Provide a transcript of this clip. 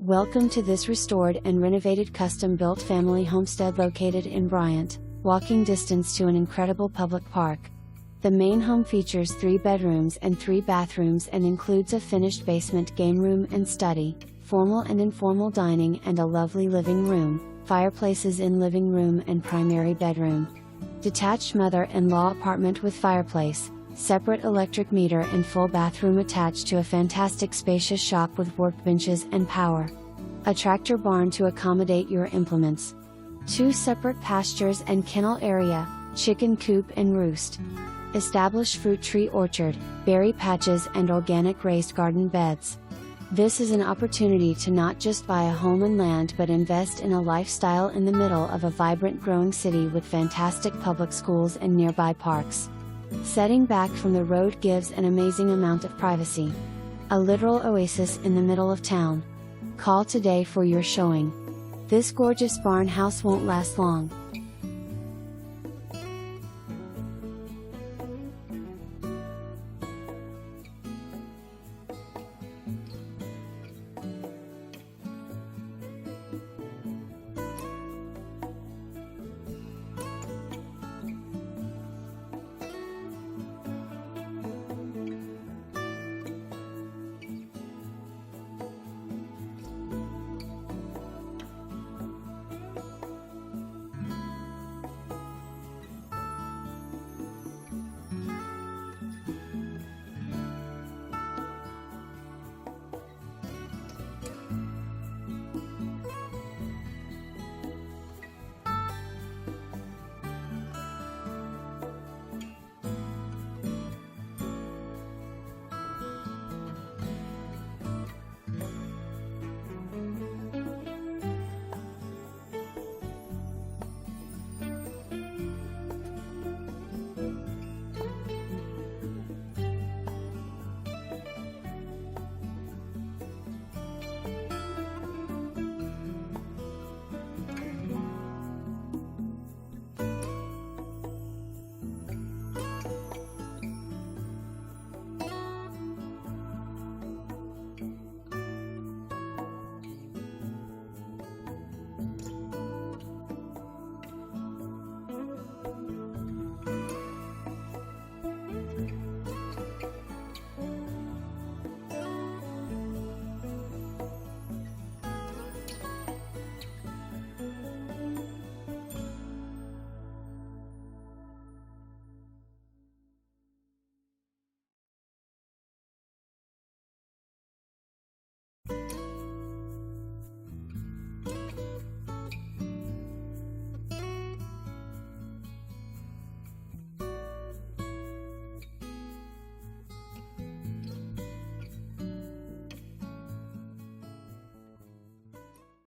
Welcome to this restored and renovated custom-built family homestead located in Bryant, walking distance to an incredible public park. The main home features 3 bedrooms and 3 bathrooms and includes a finished basement game room and study, formal and informal dining and a lovely living room, fireplaces in living room and primary bedroom. Detached mother-in-law apartment with fireplace, separate electric meter and full bathroom attached to a fantastic spacious shop with workbenches and power. A tractor barn to accommodate your implements. 2 separate pastures and kennel area, chicken coop and roost. Established fruit tree orchard, berry patches and organic raised garden beds. This is an opportunity to not just buy a home and land but invest in a lifestyle in the middle of a vibrant growing city with fantastic public schools and nearby parks. Setting back from the road gives an amazing amount of privacy. A literal oasis in the middle of town. Call today for your showing. This gorgeous barn house won't last long.